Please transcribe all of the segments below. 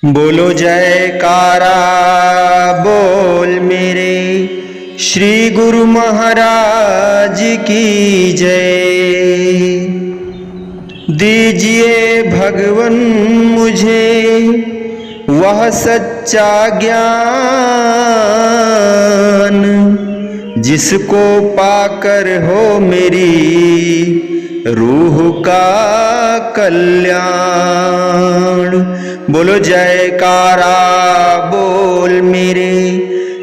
बोलो जयकारा बोल मेरे श्री गुरु महाराज की जय। दीजिए भगवन मुझे वह सच्चा ज्ञान, जिसको पाकर हो मेरी रूह का कल्याण। बोलो जयकारा बोल मेरे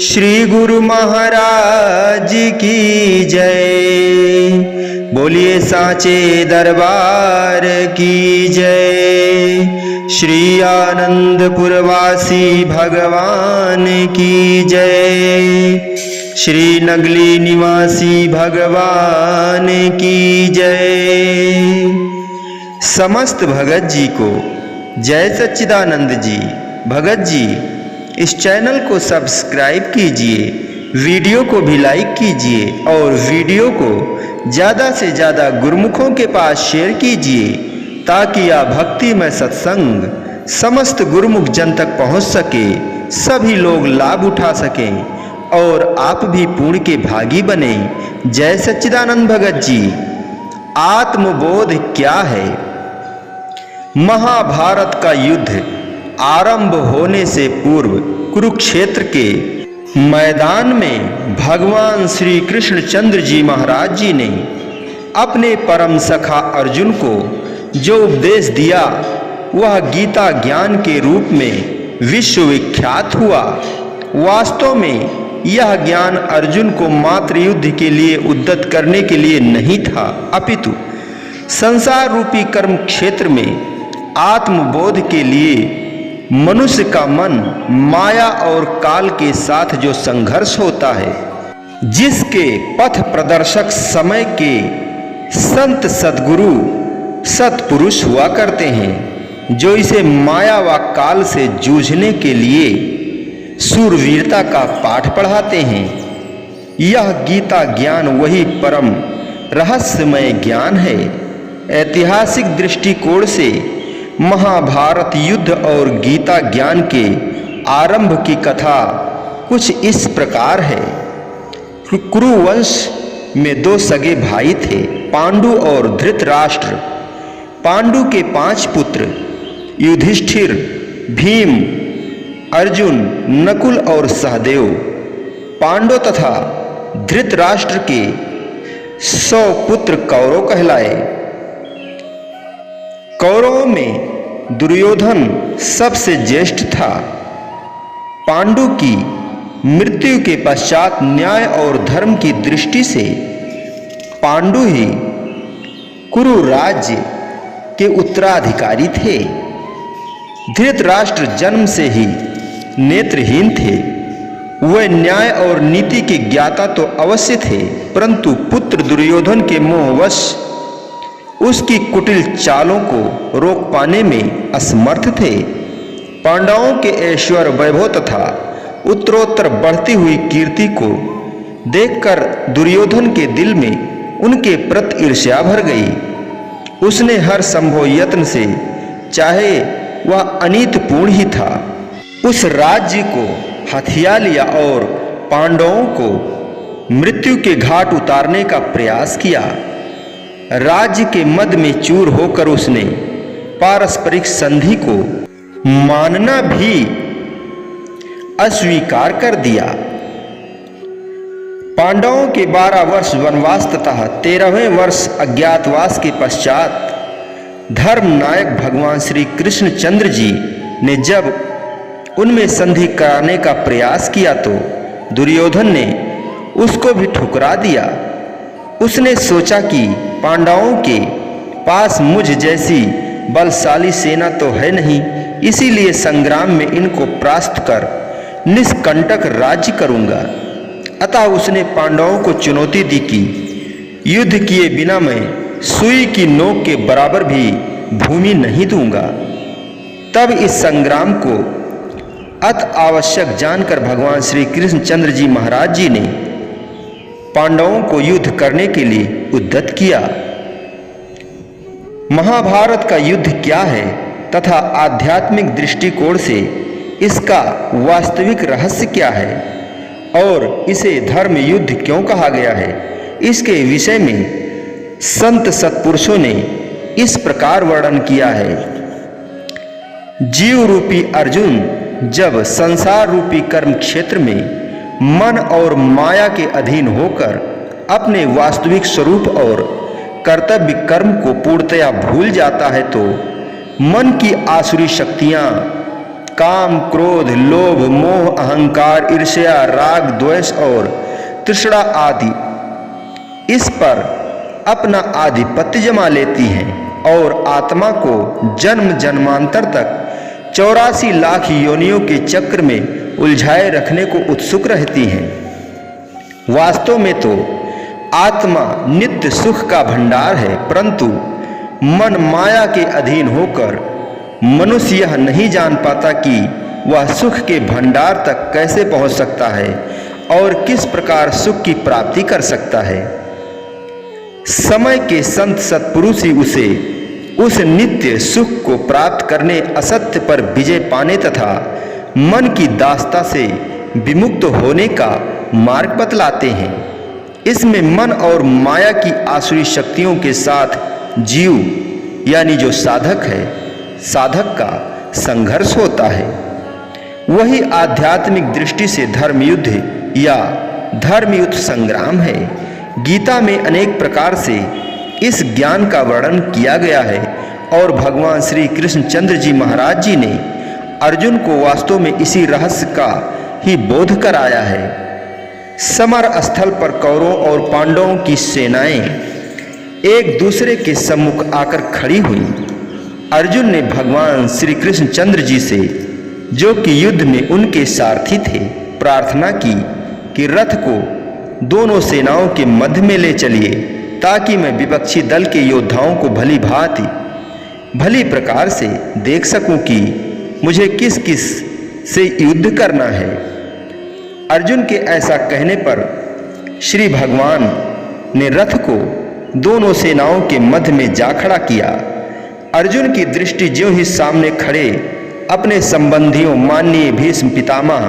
श्री गुरु महाराज की जय। बोलिए साचे दरबार की जय। श्री आनंदपुरवासी भगवान की जय। श्री नगली निवासी भगवान की जय। समस्त भगत जी को जय सच्चिदानंद जी। भगत जी इस चैनल को सब्सक्राइब कीजिए, वीडियो को भी लाइक कीजिए और वीडियो को ज़्यादा से ज़्यादा गुरुमुखों के पास शेयर कीजिए, ताकि यह भक्तिमय सत्संग समस्त गुरुमुख जन तक पहुंच सके, सभी लोग लाभ उठा सकें और आप भी पुण्य के भागी बने। जय सच्चिदानंद भगत जी। आत्मबोध क्या है? महाभारत का युद्ध आरंभ होने से पूर्व कुरुक्षेत्र के मैदान में भगवान श्री कृष्ण चंद्र जी महाराज जी ने अपने परम सखा अर्जुन को जो उपदेश दिया, वह गीता ज्ञान के रूप में विश्वविख्यात हुआ। वास्तव में यह ज्ञान अर्जुन को मात्र युद्ध के लिए उद्यत करने के लिए नहीं था, अपितु संसार रूपी कर्म क्षेत्र में आत्मबोध के लिए मनुष्य का मन माया और काल के साथ जो संघर्ष होता है, जिसके पथ प्रदर्शक समय के संत सद्गुरु सत्पुरुष हुआ करते हैं, जो इसे माया व काल से जूझने के लिए सूरवीरता का पाठ पढ़ाते हैं। यह गीता ज्ञान वही परम रहस्यमय ज्ञान है। ऐतिहासिक दृष्टिकोण से महाभारत युद्ध और गीता ज्ञान के आरंभ की कथा कुछ इस प्रकार है। कुरुवंश में दो सगे भाई थे, पांडु और धृतराष्ट्र। पांडु के 5 पुत्र युधिष्ठिर, भीम, अर्जुन, नकुल और सहदेव। पांडव तथा धृतराष्ट्र के 100 पुत्र कौरव कहलाए। कौरवों में दुर्योधन सबसे ज्येष्ठ था। पांडु की मृत्यु के पश्चात न्याय और धर्म की दृष्टि से पांडु ही कुरु राज्य के उत्तराधिकारी थे। धृतराष्ट्र जन्म से ही नेत्रहीन थे। वे न्याय और नीति के ज्ञाता तो अवश्य थे, परंतु पुत्र दुर्योधन के मोहवश उसकी कुटिल चालों को रोक पाने में असमर्थ थे। पांडवों के ऐश्वर्य वैभव तथा उत्तरोत्तर बढ़ती हुई कीर्ति को देखकर दुर्योधन के दिल में उनके प्रति ईर्ष्या भर गई। उसने हर संभव यत्न से, चाहे वह अनीतिपूर्ण ही था, उस राज्य को हथिया लिया और पांडवों को मृत्यु के घाट उतारने का प्रयास किया। राज्य के मद में चूर होकर उसने पारस्परिक संधि को मानना भी अस्वीकार कर दिया। पांडवों के 12 वर्ष वनवास तथा 13वें वर्ष अज्ञातवास के पश्चात धर्म नायक भगवान श्री कृष्ण चंद्र जी ने जब उनमें संधि कराने का प्रयास किया, तो दुर्योधन ने उसको भी ठुकरा दिया। उसने सोचा कि पांडवों के पास मुझ जैसी बलशाली सेना तो है नहीं, इसीलिए संग्राम में इनको परास्त कर निष्कंटक राज्य करूंगा। अतः उसने पांडवों को चुनौती दी कि युद्ध किए बिना मैं सुई की नोक के बराबर भी भूमि नहीं दूंगा। तब इस संग्राम को अति आवश्यक जानकर भगवान श्री कृष्ण चंद्र जी महाराज जी ने पांडवों को युद्ध करने के लिए उद्यत किया। महाभारत का युद्ध क्या है? तथा आध्यात्मिक दृष्टिकोण से इसका वास्तविक रहस्य क्या है और इसे धर्म युद्ध क्यों कहा गया है, इसके विषय में संत सत्पुरुषों ने इस प्रकार वर्णन किया है। जीव रूपी अर्जुन जब संसार रूपी कर्म क्षेत्र में मन और माया के अधीन होकर अपने वास्तविक स्वरूप और कर्तव्य कर्म को पूर्णतया भूल जाता है तो मन की आसुरी शक्तियां काम, क्रोध, लोभ, मोह, अहंकार, ईर्ष्या, राग, द्वेष और तृष्णा आदि इस पर अपना आधिपत्य जमा लेती हैं और आत्मा को जन्म जन्मांतर तक 84 लाख योनियों के चक्र में उलझाए रखने को उत्सुक रहती हैं। वास्तव में तो आत्मा नित्य सुख का भंडार है, परंतु मन माया के अधीन होकर मनुष्य यह नहीं जान पाता कि वह सुख के भंडार तक कैसे पहुंच सकता है और किस प्रकार सुख की प्राप्ति कर सकता है। समय के संत सत्पुरुष ही उसे उस नित्य सुख को प्राप्त करने, असत्य पर विजय पाने तथा मन की दासता से विमुक्त होने का मार्ग बतलाते हैं। इसमें मन और माया की आसुरी शक्तियों के साथ जीव यानी जो साधक है, साधक का संघर्ष होता है। वही आध्यात्मिक दृष्टि से धर्मयुद्ध या धर्मयुद्ध संग्राम है। गीता में अनेक प्रकार से इस ज्ञान का वर्णन किया गया है और भगवान श्री कृष्णचंद्र जी महाराज जी ने अर्जुन को वास्तव में इसी रहस्य का ही बोध कराया है। समर स्थल पर कौरवों और पांडवों की सेनाएं एक दूसरे के सम्मुख आकर खड़ी हुई। अर्जुन ने भगवान श्री कृष्णचंद्र जी से, जो कि युद्ध में उनके सारथी थे, प्रार्थना की कि रथ को दोनों सेनाओं के मध्य में ले चलिए ताकि मैं विपक्षी दल के योद्धाओं को भली प्रकार से देख सकूं कि मुझे किस किस से युद्ध करना है। अर्जुन के ऐसा कहने पर श्री भगवान ने रथ को दोनों सेनाओं के मध्य में जा खड़ा किया। अर्जुन की दृष्टि ज्यों ही सामने खड़े अपने संबंधियों माननीय भीष्म पितामह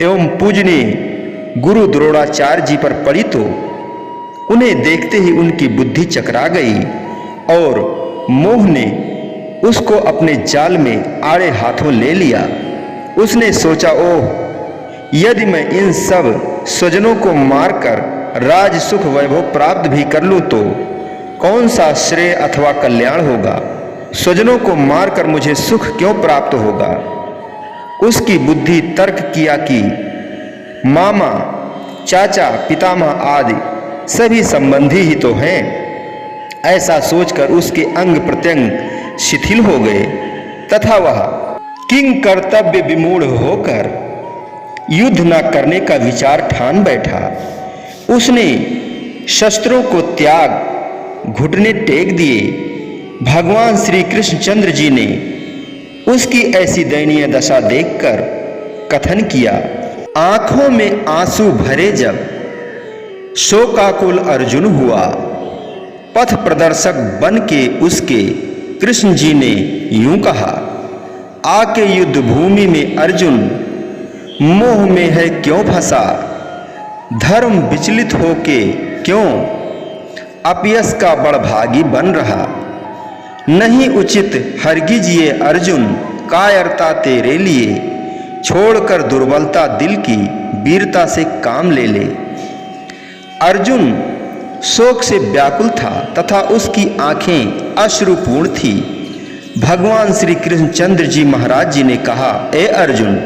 एवं पूजनीय गुरु द्रोणाचार्य जी पर पड़ी तो उन्हें देखते ही उनकी बुद्धि चकरा गई और मोह ने उसको अपने जाल में आड़े हाथों ले लिया। उसने सोचा, ओह, यदि मैं इन सब स्वजनों को मारकर राज सुख वैभव प्राप्त भी कर लूं तो कौन सा श्रेय अथवा कल्याण होगा। स्वजनों को मारकर मुझे सुख क्यों प्राप्त होगा। उसकी बुद्धि तर्क किया कि मामा, चाचा, पितामह आदि सभी संबंधी ही तो हैं। ऐसा सोचकर उसके अंग प्रत्यंग शिथिल हो गए तथा वह किंग कर्तव्य विमूढ़ होकर युद्ध न करने का विचार ठान बैठा। उसने शस्त्रों को त्याग घुटने टेक दिए। भगवान श्री कृष्णचंद्र जी ने उसकी ऐसी दयनीय दशा देखकर कथन किया, आंखों में आंसू भरे जब शोकाकुल अर्जुन हुआ, पथ प्रदर्शक बन के उसके कृष्ण जी ने यूं कहा, आके युद्ध भूमि में अर्जुन मोह में है क्यों फंसा, धर्म विचलित होके क्यों अपयश का बड़भागी बन रहा। नहीं उचित हरगिज ये अर्जुन कायरता तेरे लिए, छोड़कर दुर्बलता दिल की वीरता से काम ले ले। अर्जुन शोक से व्याकुल था तथा उसकी आंखें अश्रुपूर्ण थी। भगवान श्री कृष्णचंद्र जी महाराज जी ने कहा, ए अर्जुन,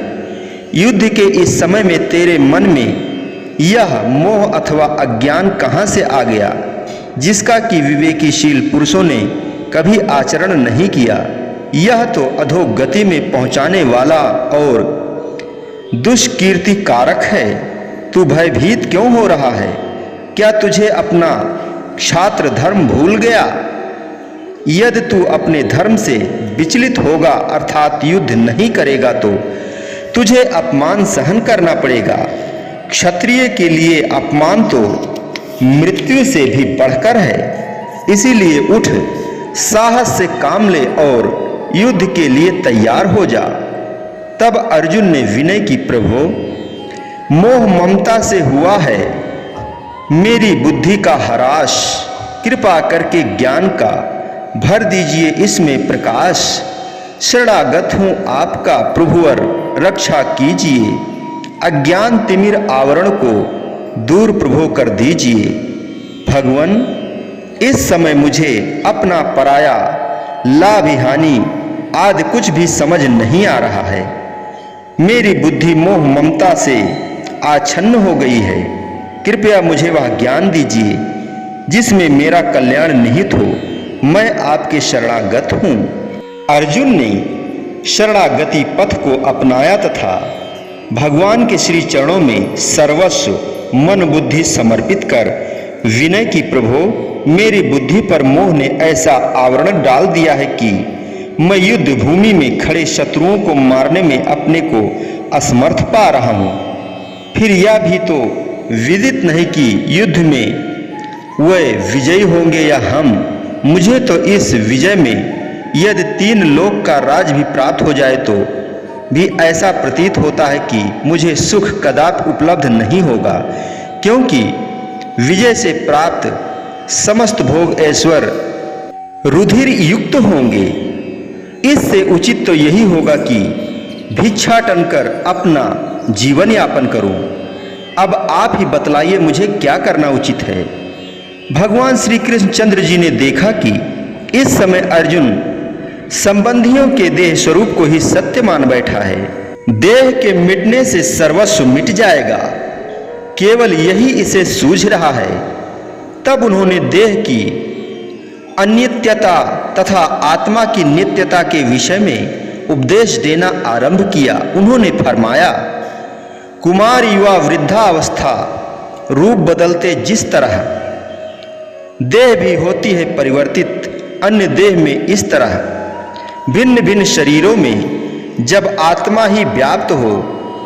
युद्ध के इस समय में तेरे मन में यह मोह अथवा अज्ञान कहाँ से आ गया, जिसका कि विवेकीशील पुरुषों ने कभी आचरण नहीं किया। यह तो अधोगति में पहुंचाने वाला और दुष्कीर्ति कारक है। तू भयभीत क्यों हो रहा है? क्या तुझे अपना क्षात्र धर्म भूल गया? यदि तू अपने धर्म से विचलित होगा अर्थात युद्ध नहीं करेगा तो तुझे अपमान सहन करना पड़ेगा। क्षत्रिय के लिए अपमान तो मृत्यु से भी बढ़कर है। इसीलिए उठ, साहस से काम ले और युद्ध के लिए तैयार हो जा। तब अर्जुन ने विनय की, प्रभु मोह ममता से हुआ है मेरी बुद्धि का हराश, कृपा करके ज्ञान का भर दीजिए इसमें प्रकाश। शरणागत हूँ आपका प्रभुवर, रक्षा कीजिए, अज्ञान तिमिर आवरण को दूर प्रभु कर दीजिए। भगवान इस समय मुझे अपना पराया, लाभ हानि आदि कुछ भी समझ नहीं आ रहा है। मेरी बुद्धि मोह ममता से आच्छन्न हो गई है। कृपया मुझे वह ज्ञान दीजिए जिसमें मेरा कल्याण निहित हो। मैं आपके शरणागत हूँ। अर्जुन ने शरणागति पथ को अपनाया तथा भगवान के श्री चरणों में सर्वस्व मन बुद्धि समर्पित कर विनय की, प्रभु मेरी बुद्धि पर मोह ने ऐसा आवरण डाल दिया है कि मैं युद्ध भूमि में खड़े शत्रुओं को मारने में अपने को असमर्थ पा रहा हूँ। फिर यह भी तो विदित नहीं कि युद्ध में वे विजयी होंगे या हम। मुझे तो इस विजय में यदि 3 लोक का राज भी प्राप्त हो जाए तो भी ऐसा प्रतीत होता है कि मुझे सुख कदापि उपलब्ध नहीं होगा, क्योंकि विजय से प्राप्त समस्त भोग ऐश्वर रुधिर युक्त होंगे। इससे उचित तो यही होगा कि भिक्षाटन कर अपना जीवन यापन करूं। अब आप ही बतलाइए मुझे क्या करना उचित है। भगवान श्री कृष्ण चंद्र जी ने देखा कि इस समय अर्जुन संबंधियों के देह स्वरूप को ही सत्य मान बैठा है। देह के मिटने से सर्वस्व मिट जाएगा, केवल यही इसे सूझ रहा है। तब उन्होंने देह की अनित्यता तथा आत्मा की नित्यता के विषय में उपदेश देना आरंभ किया। उन्होंने फरमाया, कुमार युवा वृद्धावस्था रूप बदलते जिस तरह देह भी होती है परिवर्तित, अन्य देह में इस तरह भिन्न भिन्न शरीरों में जब आत्मा ही व्याप्त हो,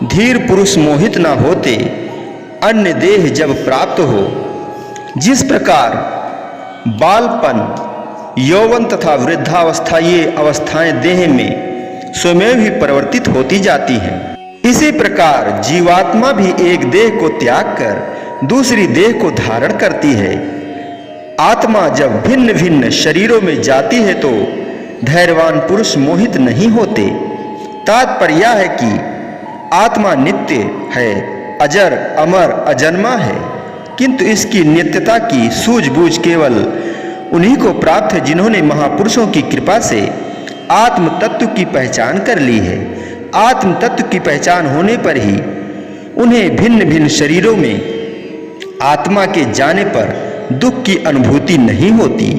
धीर पुरुष मोहित न होते, अन्य देह जब प्राप्त हो। जिस प्रकार बालपन, यौवन तथा वृद्धावस्था ये अवस्थाएं देह में स्वयं ही परिवर्तित होती जाती हैं, इसी प्रकार जीवात्मा भी एक देह को त्याग कर दूसरी देह को धारण करती है। आत्मा जब भिन्न भिन्न शरीरों में जाती है तो धैर्यवान पुरुष मोहित नहीं होते। तात्पर्य यह है कि आत्मा नित्य है, अजर अमर अजन्मा है, किंतु इसकी नित्यता की सूझबूझ केवल उन्हीं को प्राप्त है जिन्होंने महापुरुषों की कृपा से आत्म तत्व की पहचान कर ली है। आत्म तत्व की पहचान होने पर ही उन्हें भिन्न भिन्न शरीरों में आत्मा के जाने पर दुख की अनुभूति नहीं होती।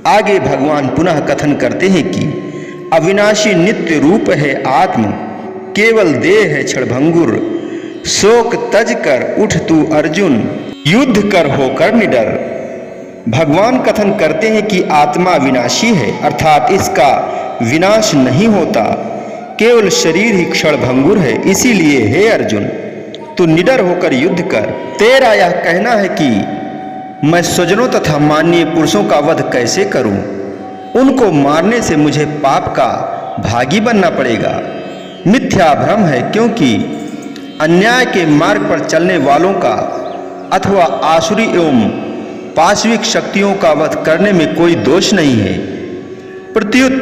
आगे भगवान पुनः कथन करते हैं कि अविनाशी नित्य रूप है आत्म, केवल देह है क्षणभंगुर। शोक तज कर उठ तू अर्जुन, युद्ध कर होकर निडर। भगवान कथन करते हैं कि आत्मा विनाशी है, अर्थात इसका विनाश नहीं होता, केवल शरीर ही क्षणभंगुर है। इसीलिए हे अर्जुन, तू निडर होकर युद्ध कर। तेरा यह कहना है कि मैं स्वजनों तथा माननीय पुरुषों का वध कैसे करूं? उनको मारने से मुझे पाप का भागी बनना पड़ेगा। मिथ्या भ्रम है, क्योंकि अन्याय के मार्ग पर चलने वालों का अथवा आसुरी एवं पाशविक शक्तियों का वध करने में कोई दोष नहीं है। प्रत्युत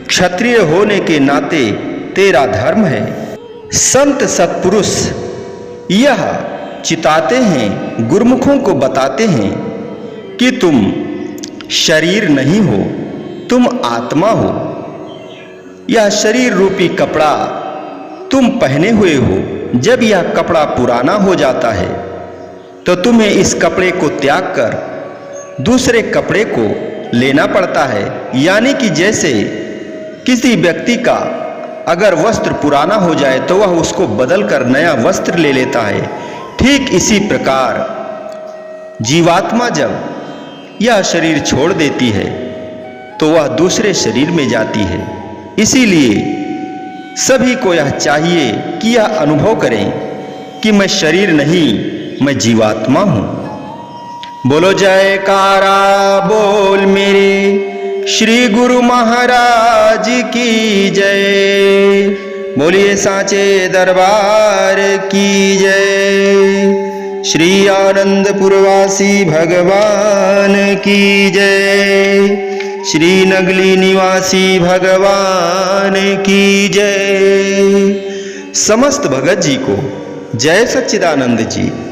क्षत्रिय होने के नाते तेरा धर्म है। संत सत्पुरुष यह चिताते हैं, गुरुमुखों को बताते हैं कि तुम शरीर नहीं हो, तुम आत्मा हो। यह शरीर रूपी कपड़ा तुम पहने हुए हो। जब यह कपड़ा पुराना हो जाता है तो तुम्हें इस कपड़े को त्याग कर दूसरे कपड़े को लेना पड़ता है। यानी कि जैसे किसी व्यक्ति का अगर वस्त्र पुराना हो जाए तो वह उसको बदल कर नया वस्त्र ले लेता है, ठीक इसी प्रकार जीवात्मा जब यह शरीर छोड़ देती है तो वह दूसरे शरीर में जाती है। इसीलिए सभी को यह चाहिए कि यह अनुभव करें कि मैं शरीर नहीं, मैं जीवात्मा हूं। बोलो जयकारा बोल मेरे श्री गुरु महाराज की जय। बोलिए साचे दरबार की जय। श्री आनंदपुरवासी भगवान की जय। श्री नगली निवासी भगवान की जय। समस्त भगत जी को जय सच्चिदानंद जी।